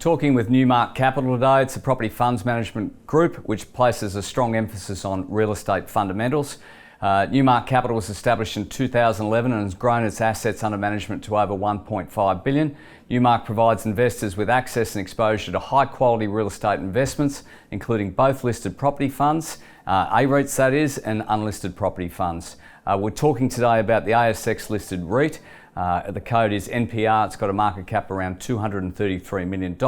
Talking with Newmark Capital today. It's a property funds management group which places a strong emphasis on real estate fundamentals. Newmark Capital was established in 2011 and has grown its assets under management to over 1.5 billion. Newmark provides investors with access and exposure to high quality real estate investments, including both listed property funds, REITs that is, and unlisted property funds. We're talking today about the ASX listed REIT. The code is NPR. It's got a market cap around $233 million.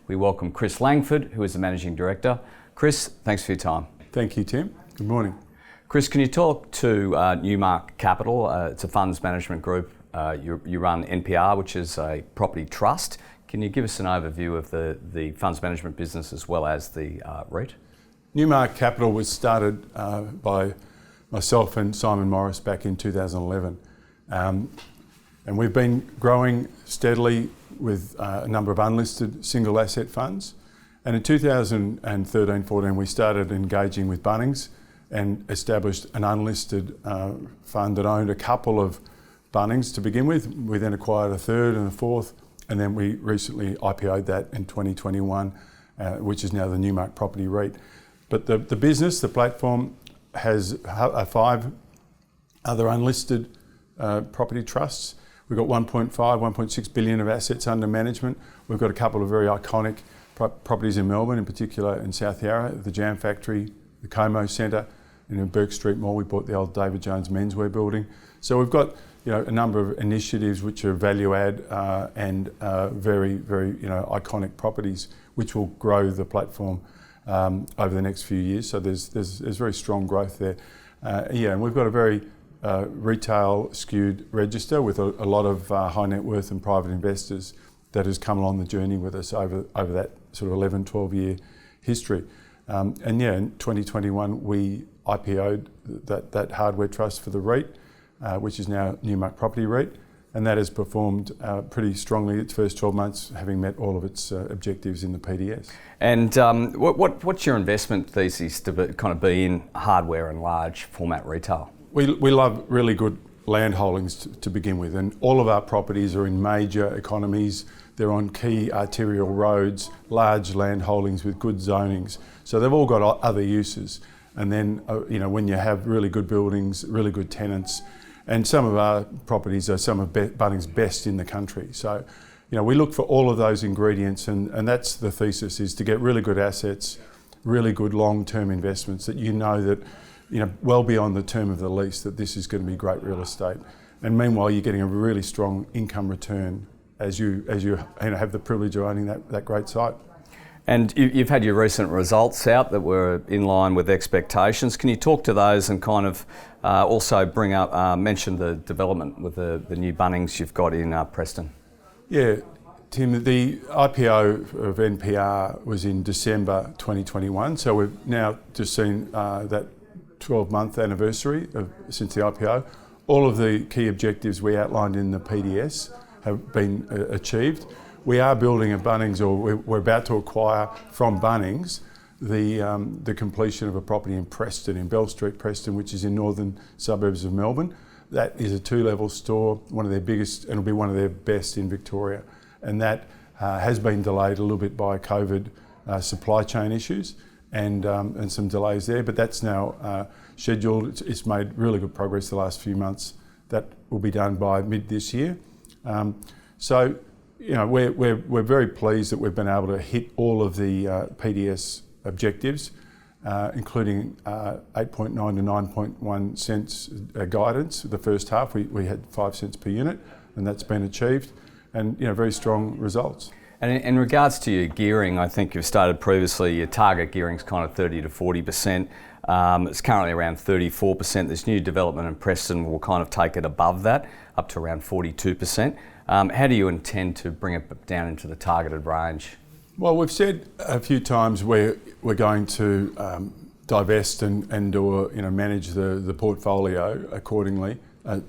We welcome Chris Langford, who is the Managing Director. Chris, thanks for your time. Thank you, Tim. Good morning. Chris, can you talk to Newmark Capital? It's a funds management group. You run NPR, which is a property trust. Can you give us an overview of the funds management business as well as the REIT? Newmark Capital was started by myself and Simon Morris back in 2011. And we've been growing steadily with a number of unlisted single asset funds. And in 2013-14, we started engaging with Bunnings and established an unlisted fund that owned a couple of Bunnings to begin with. We then acquired a third and a fourth, and then we recently IPO'd that in 2021, which is now the Newmark Property REIT. But the business, the platform, has 5 other unlisted property trusts. We've got 1.6 billion of assets under management. We've got a couple of very iconic properties in Melbourne, in particular in South Yarra, the Jam Factory, the Como Centre, and in Burke Street Mall we bought the old David Jones menswear building. So we've got a number of initiatives which are value add and very iconic properties which will grow the platform over the next few years. So there's very strong growth there. And we've got a very retail skewed register with a lot of high net worth and private investors that has come along the journey with us over that sort of 11-12 year history. In 2021 we IPO'd that hardware trust for the REIT, which is now Newmark Property REIT, and that has performed pretty strongly its first 12 months, having met all of its objectives in the PDS. And what's your investment thesis to be in hardware and large format retail? We love really good land holdings to begin with, and all of our properties are in major economies. They're on key arterial roads, large land holdings with good zonings. So they've all got other uses. And then, when you have really good buildings, really good tenants, and some of our properties are some of Bunnings' best in the country. So, we look for all of those ingredients, and that's the thesis, is to get really good assets, really good long-term investments that that well beyond the term of the lease, that this is going to be great real estate. And meanwhile, you're getting a really strong income return as you have the privilege of owning that great site. And you've had your recent results out that were in line with expectations. Can you talk to those and kind of also bring up, mention the development with the new Bunnings you've got in Preston? Yeah, Tim, the IPO of NPR was in December 2021, so we've now just seen that 12-month anniversary since the IPO. All of the key objectives we outlined in the PDS have been achieved. We are building a Bunnings, or we're about to acquire from Bunnings the completion of a property in Preston, in Bell Street, Preston, which is in northern suburbs of Melbourne. That is a 2-level store, one of their biggest, and it'll be one of their best in Victoria. And that has been delayed a little bit by COVID supply chain issues and some delays there, but that's now scheduled. It's made really good progress the last few months. That will be done by mid this year. We're very pleased that we've been able to hit all of the PDS objectives, including 8.9 to 9.1 cents guidance. The first half we had 5 cents per unit, and that's been achieved, and very strong results. And in regards to your gearing, I think you've stated previously your target gearing is kind of 30 to 40%. It's currently around 34%. This new development in Preston will kind of take it above that, up to around 42%. How do you intend to bring it down into the targeted range? Well, we've said a few times we're going to divest and manage the portfolio accordingly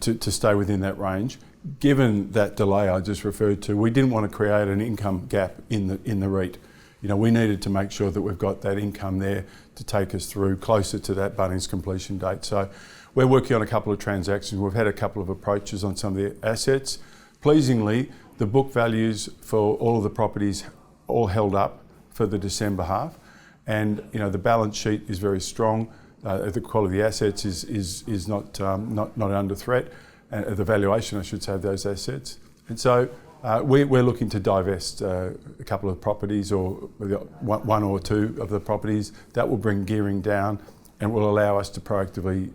to stay within that range. Given that delay I just referred to, we didn't want to create an income gap in the REIT. We needed to make sure that we've got that income there to take us through closer to that Bunnings completion date. So we're working on a couple of transactions. We've had a couple of approaches on some of the assets. Pleasingly, the book values for all of the properties all held up for the December half, and the balance sheet is very strong. The quality of the assets is not under threat, the valuation, I should say, of those assets. And so we're looking to divest a couple of properties, or one or two of the properties. That will bring gearing down and will allow us to proactively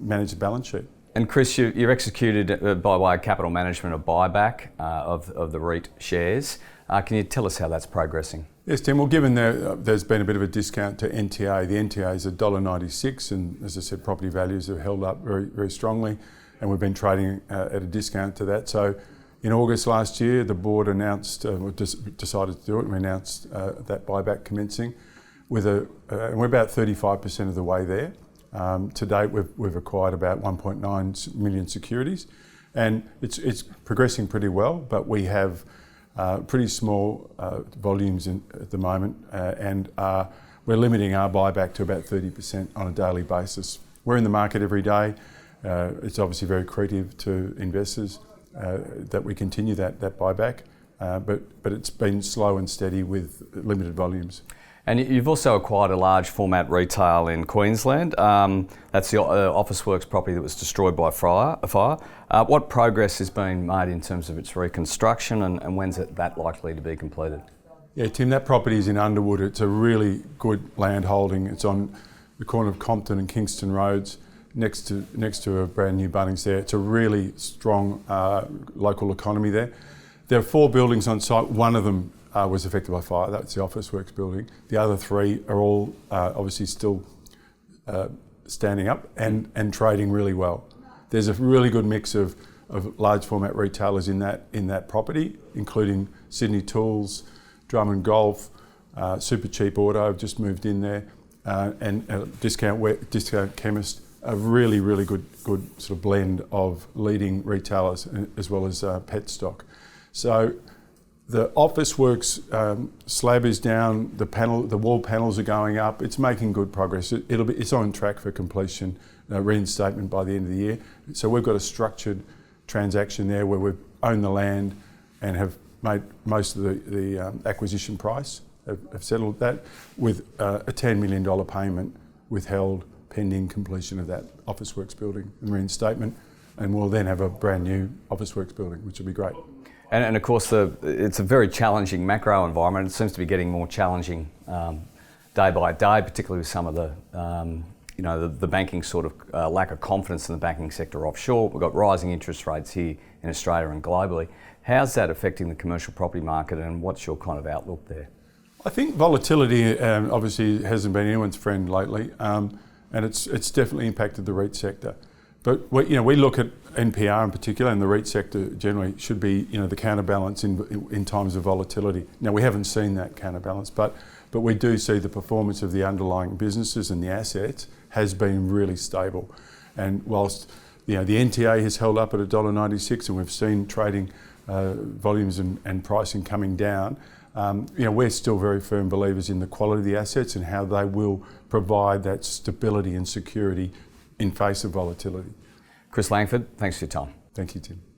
manage the balance sheet. And Chris, you executed by way of capital management a buyback of the REIT shares. Can you tell us how that's progressing? Yes, Tim. Well, given there's been a bit of a discount to NTA, the NTA is $1.96, and as I said, property values have held up very, very strongly, and we've been trading at a discount to that. So in August last year, the board announced, decided to do it, and we announced that buyback commencing and we're about 35% of the way there. To date, we've acquired about 1.9 million securities, and it's progressing pretty well, but we have pretty small volumes at the moment, and we're limiting our buyback to about 30% on a daily basis. We're in the market every day. It's obviously very accretive to investors that we continue that buyback, but it's been slow and steady with limited volumes. And you've also acquired a large format retail in Queensland. That's the Officeworks property that was destroyed by fire. What progress is being made in terms of its reconstruction, and when's that likely to be completed? Yeah, Tim, that property is in Underwood. It's a really good land holding. It's on the corner of Compton and Kingston Roads, next to a brand new Bunnings there. It's a really strong local economy there. There are 4 buildings on site. One of them was affected by fire. That's the Officeworks building. The other 3 are all obviously still standing up and trading really well. There's a really good mix of large format retailers in that property, including Sydney Tools, Drummond Golf, Super Cheap Auto have just moved in there, and Discount Chemist. A really, really good sort of blend of leading retailers as well as pet stock. So the Officeworks slab is down, the wall panels are going up. It's making good progress. It's on track for completion, reinstatement by the end of the year. So we've got a structured transaction there where we've owned the land and have made most of the acquisition price, have settled that with a $10 million payment withheld pending completion of that Officeworks building and reinstatement, and we'll then have a brand new Officeworks building, which will be great. And of course, it's a very challenging macro environment. It seems to be getting more challenging day by day, particularly with some of the banking sort of lack of confidence in the banking sector offshore. We've got rising interest rates here in Australia and globally. How's that affecting the commercial property market, and what's your kind of outlook there? I think volatility obviously hasn't been anyone's friend lately, and it's definitely impacted the REIT sector. But we look at NPR in particular, and the REIT sector generally should be the counterbalance in times of volatility. Now, we haven't seen that counterbalance, but we do see the performance of the underlying businesses and the assets has been really stable. And whilst the NTA has held up at $1.96, and we've seen trading volumes and pricing coming down, we're still very firm believers in the quality of the assets and how they will provide that stability and security in face of volatility. Chris Langford, thanks for your time. Thank you, Tim.